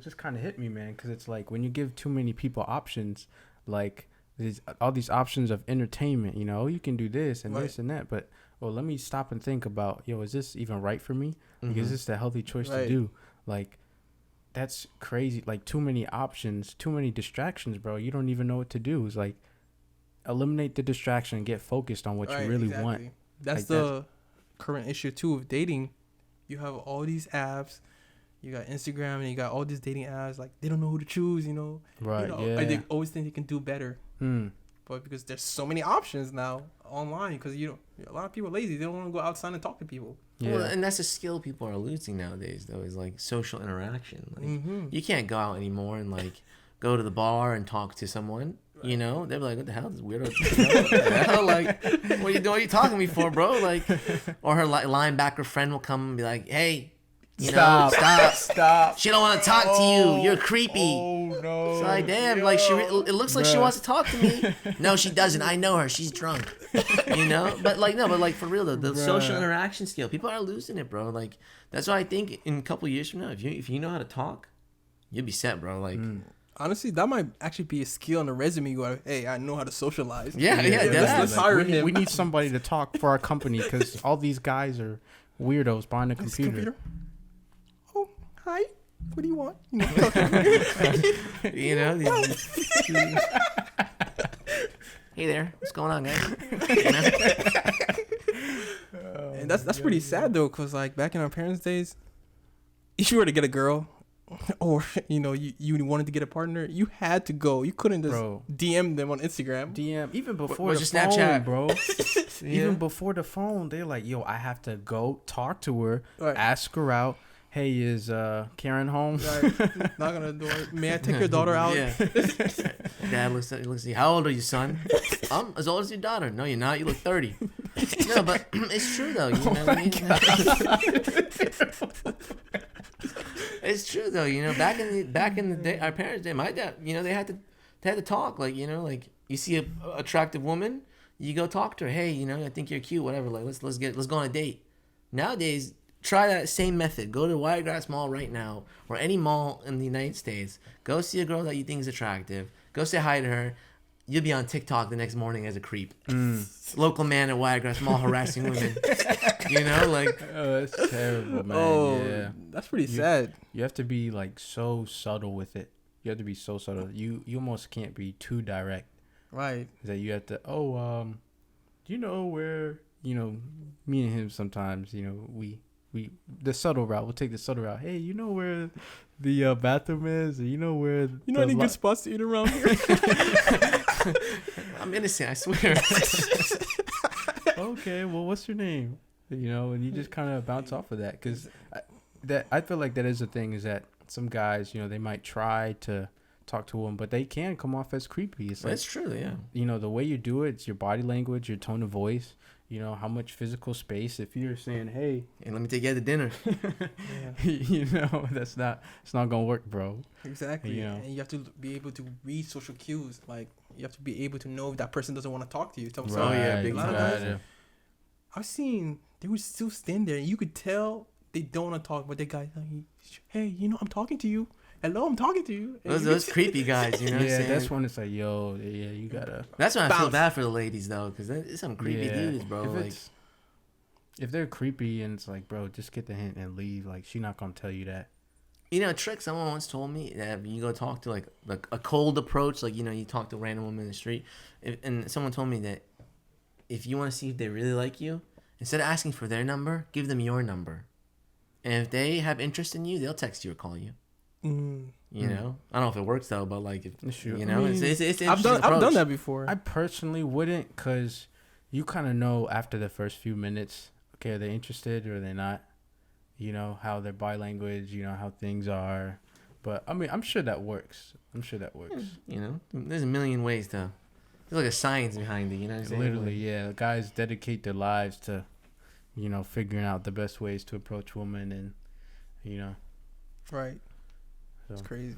just kind of hit me, man. Because it's like when you give too many people options, like there's all these options of entertainment. You know, you can do this and Right. this and that, but well, let me stop and think about, is this even right for me? Like, is this the healthy choice Right. to do? Like, that's crazy. Like, too many options, too many distractions, bro. You don't even know what to do. It's like, eliminate the distraction and get focused on what Right, you really exactly. want. That's Like, the current issue too with dating. You have all these apps. You got Instagram and you got all these dating apps. Like they don't know who to choose. You know, Right, You know, yeah. and they always think they can do better, Mm. but because there's so many options now online, because a lot of people are lazy. They don't want to go outside and talk to people. Yeah. Well, and that's a skill people are losing nowadays, though, is like social interaction. Like, you can't go out anymore and like go to the bar and talk to someone. You know, they're like, "What the hell, is this weirdo?" What the hell? Like, what are you doing? What are you talking to me for, bro? Like, or her linebacker friend will come and be like, "Hey, you know, stop. She don't want to talk to you. You're creepy." no. It's like, damn, like it looks like she wants to talk to me. No, she doesn't. I know her. She's drunk. You know? But like for real though, the social interaction skill, people are losing it, bro. Like that's why I think in a couple of years from now, if you know how to talk, you'll be set, bro. Like Honestly, that might actually be a skill on the resume. You go, hey, I know how to socialize. yeah, let's definitely. hire we, him. we need somebody to talk for our company because all these guys are weirdos behind the This computer. Oh, hi. What do you want? You know, You know? Hey there, what's going on, guys? You know? and that's pretty sad though, cause like back in our parents' days, if you were to get a girl, or you wanted to get a partner, you had to go. You couldn't just Bro. DM them on Instagram. DM even before what's the your phone, Snapchat? bro. Even before the phone, they're like, "Yo, I have to go talk to her, Right. ask her out. Hey, is Karen home?" Right. Knock on the door. May I take your daughter out? Yeah. Dad looks at you. How old are you, son? I'm as old as your daughter. No, you're not. You look 30. No, but it's true though. You know what I mean? It's true though. You know, back in the day, our parents did. My dad, you know, they had to talk. Like, you know, like you see a attractive woman, you go talk to her. Hey, you know, I think you're cute. Whatever. Like, let's go on a date. Nowadays, try that same method. Go to Wiregrass Mall right now, or any mall in the United States. Go see a girl that you think is attractive. Go say hi to her. You'll be on TikTok the next morning as a creep. Local man at Wiregrass Mall harassing women. You know, like. Oh, that's terrible, man. Oh, Yeah. that's pretty sad. You have to be like so subtle with it. You have to be so subtle. You almost can't be too direct. Right. That you have to. Do you know where me and him sometimes we the subtle route. We'll take the subtle route. Hey, you know where the bathroom is? Or you know where You know any good spots to eat around here? I'm innocent, I swear. Okay, well, what's your name? And you just kind of bounce off of that because I feel like that is the thing is that some guys, they might try to talk to them, but they can come off as creepy. It's like, That's true, yeah. the way you do it, it's your body language, your tone of voice, how much physical space. If you're saying, hey, Hey, let me take you out to dinner. it's not gonna work, bro. Exactly. You know. And you have to be able to read social cues. Like you have to be able to know if that person doesn't want to talk to you. So, Oh, yeah, big a lot of time. guys, I've seen they would still stand there, and you could tell they don't want to talk, but the guy, hey, I'm talking to you. Hello, I'm talking to you. And Those creepy guys, you know. What I'm Yeah, saying? that's when it's like, yo, yeah, you gotta. That's when I feel Bounce. bad for the ladies though, because it's some creepy Yeah. dudes, bro. If Like, it's if they're creepy and it's like, bro, just get the hint and leave. Like, she not gonna tell you that. a trick someone once told me that you go talk to like a cold approach, like you talk to a random woman in the street, and someone told me that if you want to see if they really like you, instead of asking for their number, give them your number, and if they have interest in you, they'll text you or call you. You know, I don't know if it works though, but like, It's true. you know, I mean, it's I've done approach. that before. I personally wouldn't, cause you kind of know after the first few minutes. Okay, are they interested or are they not? You know how their body language. You know how things are. But I mean, I'm sure that works. You know, there's a million ways to. There's like a science behind it. You know what I'm saying? Literally, yeah. Guys dedicate their lives to, figuring out the best ways to approach women, and Right. So. It's crazy.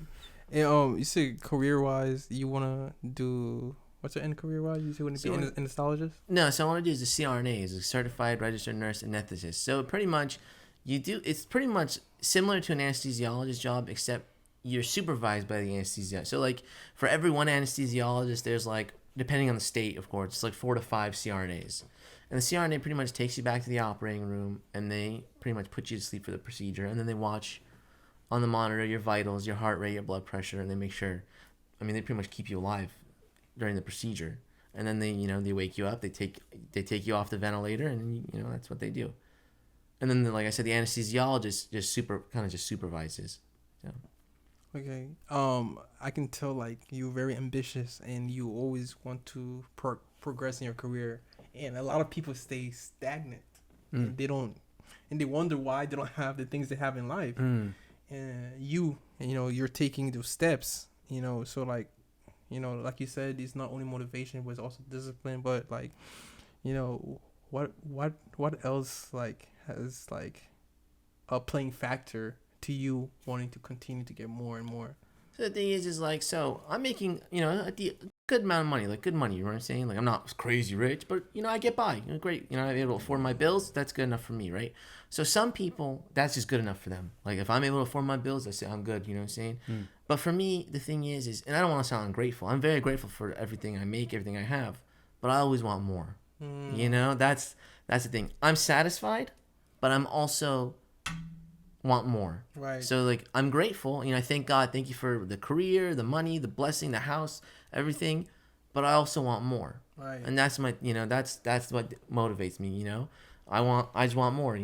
And you said career-wise, you wanna do what's your end career-wise? You said want to be an anesthesiologist? No, so I want to do is a CRNA, is a certified registered nurse anesthetist. So pretty much, it's pretty much similar to an anesthesiologist job, except you're supervised by the anesthesiologist. So like for every one anesthesiologist, there's like, depending on the state, of course, it's like 4 to 5 CRNAs. And the CRNA pretty much takes you back to the operating room, and they pretty much put you to sleep for the procedure, and then they watch on the monitor your vitals, your heart rate, your blood pressure, and they make sure, they pretty much keep you alive during the procedure. And then they wake you up, they take you off the ventilator, and that's what they do. And then, like I said, the anesthesiologist just supervises. So. Okay. I can tell like you're very ambitious and you always want to progress in your career. And a lot of people stay stagnant. And they don't, and they wonder why they don't have the things they have in life. And you're taking those steps. So like, like you said, it's not only motivation, but it's also discipline. But like, what else like has like a playing factor to you wanting to continue to get more and more? So the thing is like, so I'm making, a good amount of money, like good money, you know what I'm saying? Like I'm not crazy rich, but, I get by, great. I'm able to afford my bills. That's good enough for me, right? So some people, that's just good enough for them. Like if I'm able to afford my bills, I say I'm good, you know what I'm saying? But for me, the thing is, and I don't want to sound ungrateful. I'm very grateful for everything I make, everything I have, but I always want more. That's the thing. I'm satisfied, but I'm also want more. Right. So like I'm grateful, I thank God, thank you for the career, the money, the blessing, the house, everything, but I also want more. Right. And that's my, that's what motivates me, I just want more,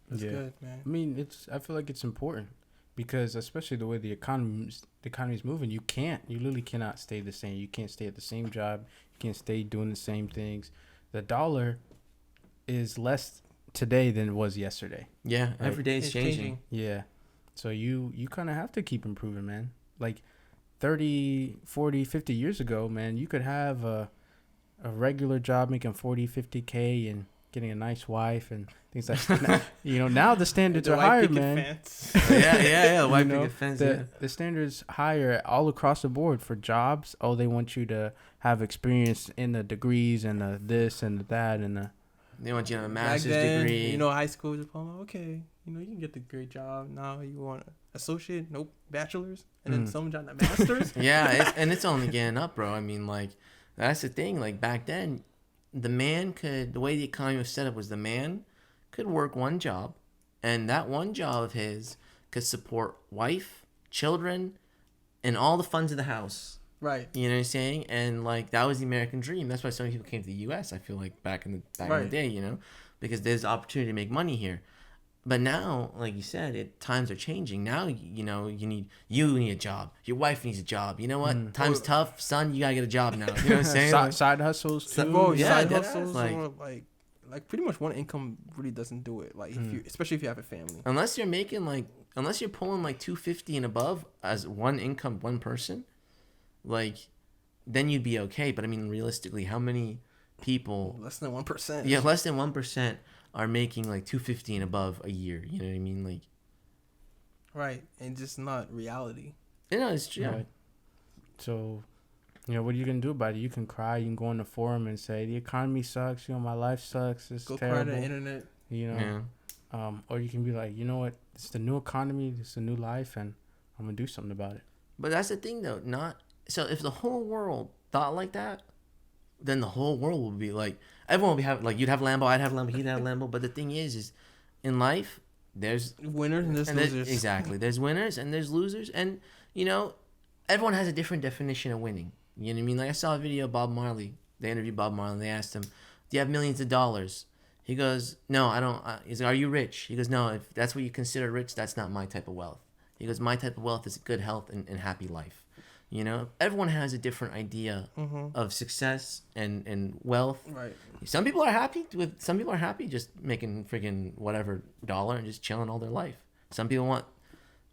That's good, man. I mean, I feel like it's important because especially the way the economy's moving, you literally cannot stay the same. You can't stay at the same job. You can't stay doing the same things. The dollar is less today than it was yesterday. Yeah, right? every day it's changing. Yeah. So you kind of have to keep improving, man. Like 30, 40, 50 years ago, man, you could have a regular job making 40, 50K and getting a nice wife and things like that. Now the standards are higher, man. yeah. White picket fence. The standards higher all across the board for jobs. Oh, they want you to have experience in the degrees and the this and the that and the. They want you to have a Back master's then, degree. high school diploma. Okay, you can get the great job. Now you want associate? Nope, bachelor's, and then some job a master's. Yeah, it's only getting up, bro. I mean, like that's the thing. Like back then, the way the economy was set up was the man could work one job, and that one job of his could support wife, children, and all the funds of the house. Right. You know what I'm saying? And like that was the American dream. That's why so many people came to the U.S. I feel like back in the day, because there's opportunity to make money here. But now, like you said, times are changing. Now, you need a job. Your wife needs a job. You know what? Time's tough, son. You gotta get a job now. You know what I'm saying? Side hustles too. Side that's hustles. like Like pretty much one income really doesn't do it. Like especially if you have a family. unless you're pulling like 250 and above as one income, one person, like then you'd be okay. But I mean, realistically, how many people? Less than 1%. Yeah, less than 1% are making like 250 and above a year. You know what I mean? Like, right, and just not reality. it's true. Right. So, You know, what are you gonna do about it? You can cry. You can go on the forum and say the economy sucks. You know, my life sucks. It's Go terrible. cry on the internet. You know, or you can be like, you know what? It's the new economy. It's a new life, and I'm gonna do something about it. But that's the thing, though. So if the whole world thought like that, then the whole world would be like, everyone would be having, like, you'd have Lambo, I'd have Lambo, he'd have Lambo. But the thing is in life, there's Winners and there's losers. Exactly. There's winners and there's losers, and you know, everyone has a different definition of winning. You know what I mean? Like, I saw a video of Bob Marley. They interviewed Bob Marley. And they asked him, "Do you have millions of dollars?" He goes, "No, I don't." He's like, "Are you rich?" He goes, "No. If that's what you consider rich, that's not my type of wealth." He goes, "My type of wealth is good health and happy life." You know, everyone has a different idea of success and wealth. Right. Some people are happy just making freaking whatever dollar and just chilling all their life. Some people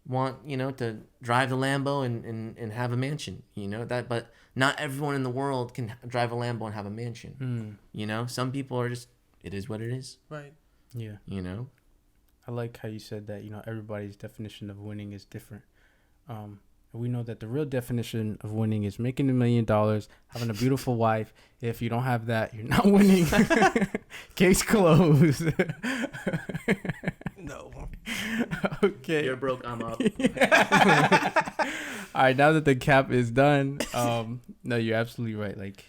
want you know, to drive the Lambo and have a mansion, you know, that. But not everyone in the world can drive a Lambo and have a mansion. You know, some people are just, it is what it is. Right. Yeah. You know, I like how you said that. You know, everybody's definition of winning is different. We know that the real definition of winning is making $1 million, having a beautiful wife. If you don't have that, you're not winning. Case closed. No. Okay. you're broke, I'm up. All right, now that the cap is done, no, you're absolutely right. Like,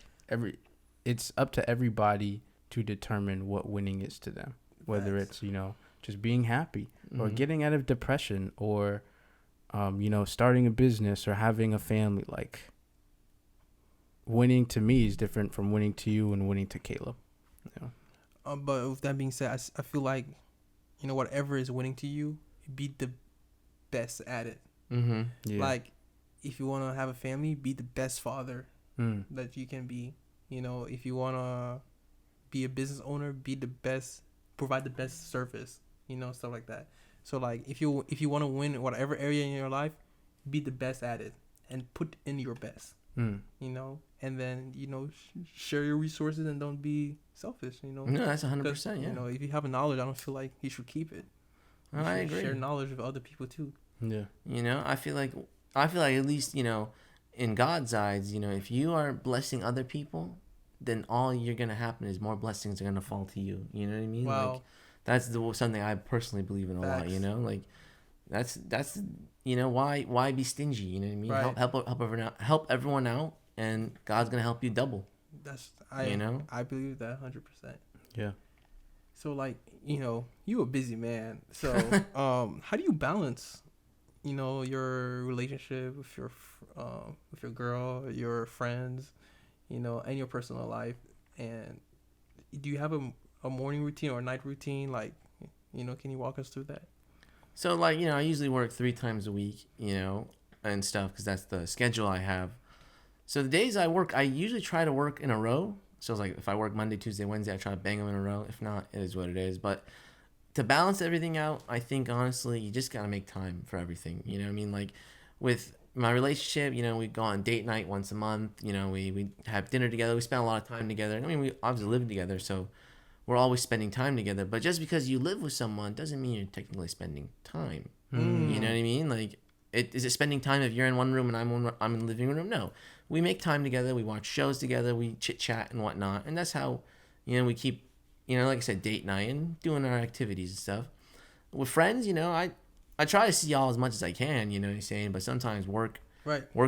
it's up to everybody to determine what winning is to them. Whether it's, you know, just being happy or getting out of depression or, you know, starting a business or having a family. Like, winning to me is different from winning to you and winning to Caleb. You know? But with that being said, I feel like, you know, whatever is winning to you, be the best at it. Yeah. Like, if you want to have a family, be the best father that you can be. You know, if you want to be a business owner, be the best, provide the best service, you know, stuff like that. So, like, if you want to win in whatever area in your life, be the best at it and put in your best, you know, and then, you know, share your resources and don't be selfish, you know. No, that's 100%, yeah. You know, if you have a knowledge, I don't feel like you should keep it. You I should agree. Share knowledge with other people, too. Yeah. You know, I feel like at least, you know, in God's eyes, you know, if you are blessing other people, then all you're going to happen is more blessings are going to fall to you. You know what I mean? Wow. Like, that's something I personally believe in a lot, you know? Like, that's you know, why be stingy? You know what I mean? Right. Help everyone out, and God's going to help you double. You know? I believe that 100%. Yeah. So, like, you know, you a busy man. So, how do you balance, you know, your relationship with your girl, your friends, you know, and your personal life? And do you have a morning routine or a night routine? Like, you know, can you walk us through that? So, like, you know, I usually work 3 times a week, you know, and stuff, because that's the schedule I have. So the days I work, I usually try to work in a row. So it's like, if I work Monday, Tuesday, Wednesday, I try to bang them in a row. If not, it is what it is. But to balance everything out, I think, honestly, you just got to make time for everything. You know what I mean? Like, with my relationship, you know, we go on date night once a month. You know, we have dinner together. We spend a lot of time together. I mean, we obviously live together, so we're always spending time together. But just because you live with someone doesn't mean you're technically spending time. You know what I mean? Like, is it spending time if you're in one room and I'm in the living room? No. We make time together. We watch shows together. We chit-chat and whatnot. And that's how, you know, we keep, you know, like I said, date night and doing our activities and stuff. With friends, you know, I try to see y'all as much as I can, you know what I'm saying? But sometimes work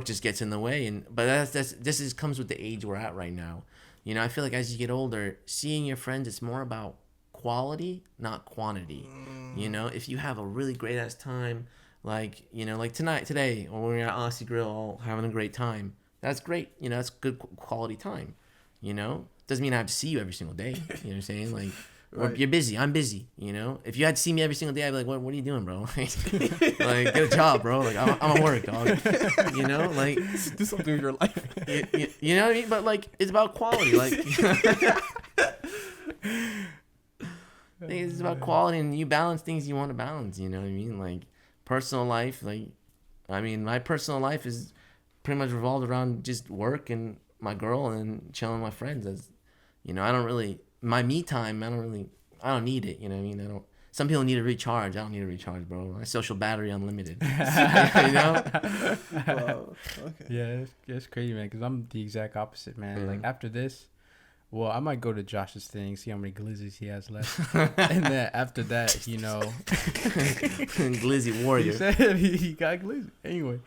just gets in the way. But this comes with the age we're at right now. You know, I feel like as you get older, seeing your friends, it's more about quality, not quantity. You know, if you have a really great ass time, like, you know, like today, or when we're at Aussie Grill all having a great time, that's great. You know, that's good quality time. You know, doesn't mean I have to see you every single day. You know what I'm saying? Like, right. You're busy. I'm busy. You know, if you had to see me every single day, I'd be like, what are you doing, bro? Like, get a job, bro. Like, I'm at work, dog. You know, like, do something with your life. You know what I mean? But, like, it's about quality. Like, I think it's about quality, and you balance things you want to balance. You know what I mean? Like, personal life. Like, I mean, my personal life is pretty much revolved around just work and my girl and chilling with my friends. As you know, I don't really, my me time, I don't need it. You know what I mean? Some people need to recharge. I don't need to recharge, bro. My social battery unlimited. You know? Wow. Okay. Yeah, it's crazy, man. Because I'm the exact opposite, man. Yeah. Like after this, well, I might go to Josh's thing, see how many glizzies he has left, and then after that, you know, Glizzy he warrior. said he got glizzy. Anyway,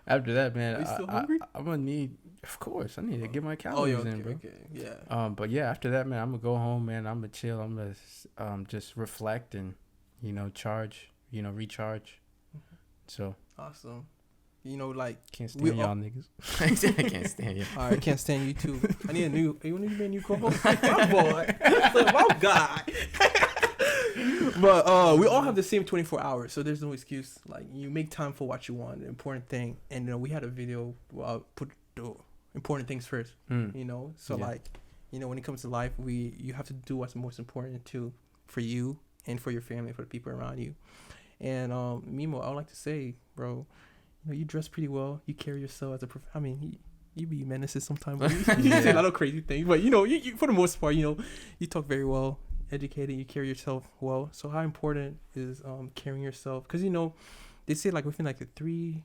after that, man, Are you still hungry? I'm gonna need. Of course, I need to get my Oh, calories yeah, okay, in, bro. okay, yeah. But yeah, after that, man, I'm gonna go home, man. I'm gonna chill. I'm gonna just reflect and, you know, recharge. So Awesome. You know, like can't We stand all- y'all niggas. I can't stand you. I can't stand you too. I need a new. You want to be a new co-host? My boy, my guy. But we all have the same 24 hours, so there's no excuse. Like you make time for what you want, the important thing. And we had a video. Put the important things first. You know, so Yeah. like, you know, when it comes to life, you have to do what's most important too for you and for your family, for the people around you. And Memo, I would like to say, bro, you know, you dress pretty well. You carry yourself as a I mean, you be menaces sometimes. But you say a lot of crazy things, but you know, you for the most part, you know, you talk very well, educated. You carry yourself well. So how important is carrying yourself? Because you know, they say like within like the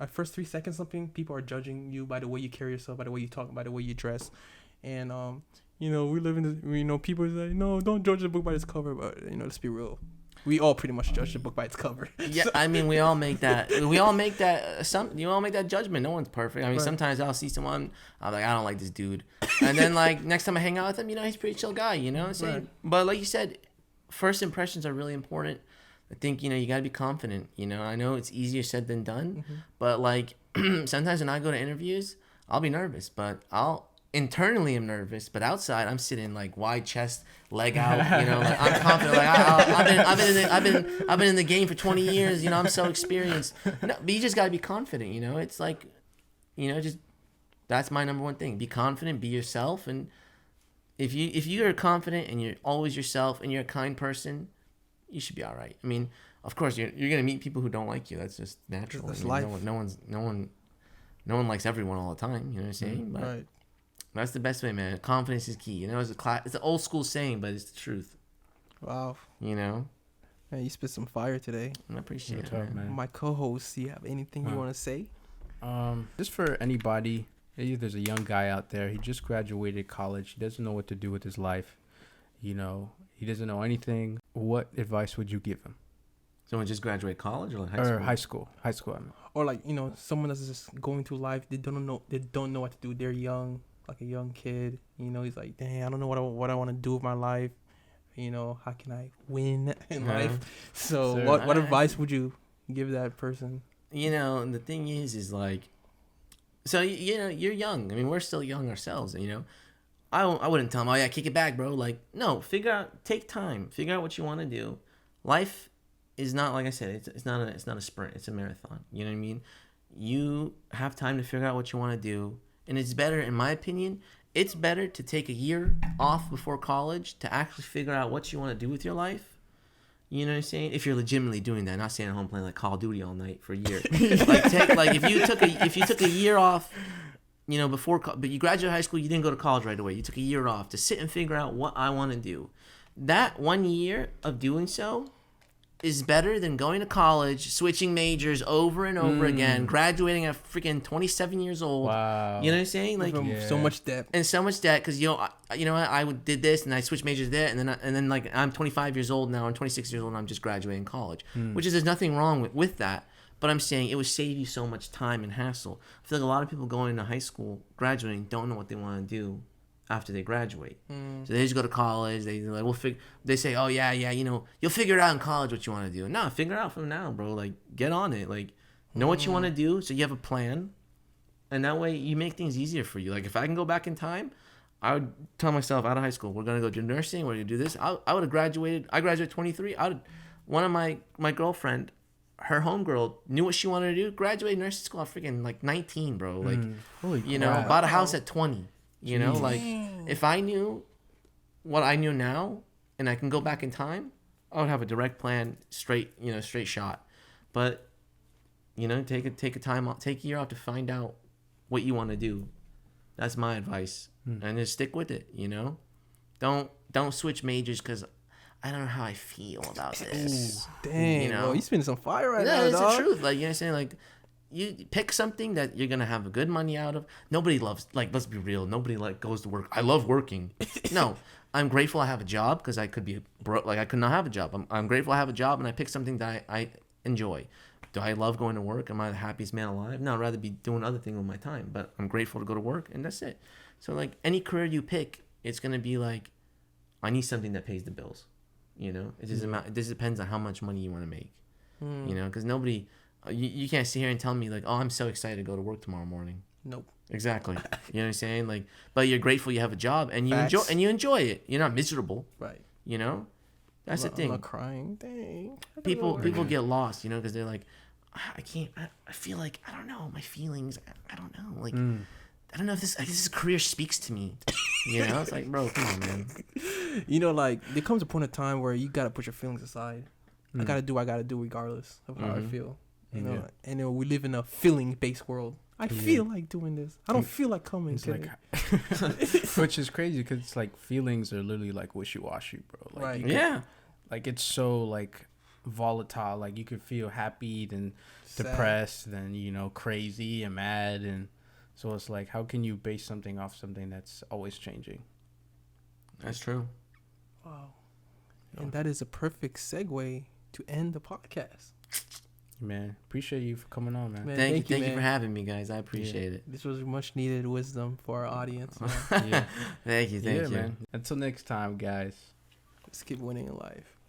first 3 seconds, something people are judging you by the way you carry yourself, by the way you talk, by the way you dress, and you know, we live in this. You know, people say no, don't judge the book by its cover, but you know, let's be real. We all pretty much judge the book by its cover. Yeah, I mean, we all make that. You all make that judgment. No one's perfect. I mean, Right. sometimes I'll see someone, I'm like, I don't like this dude, and then like next time I hang out with him, you know, he's a pretty chill guy. You know what I'm saying? Right. But like you said, first impressions are really important. I think, you know, you gotta be confident. You know, I know it's easier said than done, but like sometimes when I go to interviews, I'll be nervous, but internally I'm nervous, but outside I'm sitting like wide chest, leg out, you know, like I'm confident. Like I've been in the game for 20 years, you know, I'm so experienced. No, but you just gotta be confident, you know. It's like, you know, just that's my number one thing. Be confident, be yourself, and if you are confident and you're always yourself and you're a kind person, you should be all right. I mean, of course you're gonna meet people who don't like you. That's just natural. That's I mean, life. No one likes everyone all the time. You know what I'm saying? But Right. that's the best way, man. Confidence is key. You know, it's an old school saying, but it's the truth. Wow. You know, Man, you spit some fire today. I appreciate Real it, talk, man. man. My co-host, do you have anything you Wow. want to say? Just for anybody, maybe there's a young guy out there. He just graduated college. He doesn't know what to do with his life. You know, he doesn't know anything. What advice would you give him? Someone just graduate college or like high Or school? high school. I mean. Or like, you know, someone that's just going through life. They don't know what to do. They're young, like a young kid. You know, he's like, dang, I don't know what I want to do with my life. You know, how can I win in life? So, Sir. what advice would you give that person? You know, and the thing is like, so you know, you're young. I mean, we're still young ourselves. You know, I wouldn't tell them, oh yeah, kick it back, bro. Like, no, take time, figure out what you want to do. Life is not, like I said, it's not a sprint. It's a marathon. You know what I mean? You have time to figure out what you want to do, and it's better, in my opinion. It's better to take a year off before college to actually figure out what you want to do with your life. You know what I'm saying? If you're legitimately doing that, not staying at home playing like Call of Duty all night for a year. If you took a year off, you know, but you graduated high school, you didn't go to college right away. You took a year off to sit and figure out what I want to do. That 1 year of doing so is better than going to college, switching majors over and over again, graduating at freaking 27 years old. Wow. You know what I'm saying? Like, From so much debt. and so much debt because I did this and I switched majors there, and then like I'm 25 years old now, I'm 26 years old, and I'm just graduating college, which is, there's nothing wrong with that. But I'm saying it would save you so much time and hassle. I feel like a lot of people going into high school, graduating, don't know what they want to do after they graduate. So they just go to college. They say, oh yeah, you know, you'll figure it out in college what you want to do. No, figure it out from now, bro. Like, get on it. Like, know what you want to do, so you have a plan, and that way you make things easier for you. Like, if I can go back in time, I would tell myself out of high school, we're gonna go do nursing, we're gonna do this. I would have graduated. I graduated 23. One of my girlfriend, her homegirl, knew what she wanted to do. Graduated nursing school at freaking like 19, bro. Like, Holy you know, crap. bought a house at 20. You know, like, if I knew what I knew now and I can go back in time, I would have a direct plan, straight shot. But, you know, take a time off, take a year off to find out what you want to do. That's my advice. And just stick with it, you know? Don't switch majors, because I don't know how I feel about this. Dang, You know? bro, you spinning some fire right Yeah, now, it's dog. the truth. Like, you know what I'm saying? Like, you pick something that you're gonna have good money out of. Nobody loves, like, let's be real. Nobody like goes to work. I love working. No, I'm grateful I have a job because I could be broke. Like, I could not have a job. I'm grateful I have a job and I pick something that I enjoy. Do I love going to work? Am I the happiest man alive? No, I'd rather be doing other things with my time. But I'm grateful to go to work, and that's it. So, like, any career you pick, it's gonna be like, I need something that pays the bills. You know, it just depends on how much money you want to make. You know, because nobody, you can't sit here and tell me like, oh, I'm so excited to go to work tomorrow morning. Nope. Exactly. You know what I'm saying? Like, but you're grateful you have a job and you Facts. enjoy it. You're not miserable. Right. You know, that's the I'm thing. not crying. Dang. People get lost. You know, because they're like, I can't. I feel like I don't know my feelings. I don't know. Like, I don't know if this career speaks to me. You know, it's like, bro, come on, man. You know, like there comes a point of time where you gotta put your feelings aside. I gotta do what I gotta do regardless of how I feel. You know, and we live in a feeling-based world. I feel like doing this. I don't feel like coming. It's like, which is crazy because it's like feelings are literally like wishy-washy, bro. Like, Right. Yeah. Like it's so like volatile. Like you could feel happy, then Sad. depressed, then crazy and mad, and so it's like, how can you base something off something that's always changing? That's true. Wow. And that is a perfect segue to end the podcast. Man, appreciate you for coming on, man. Man, Thank you man. for having me, guys. I appreciate it. This was much needed wisdom for our audience. Yeah, Thank you. man. Until next time, guys. Let's keep winning in life.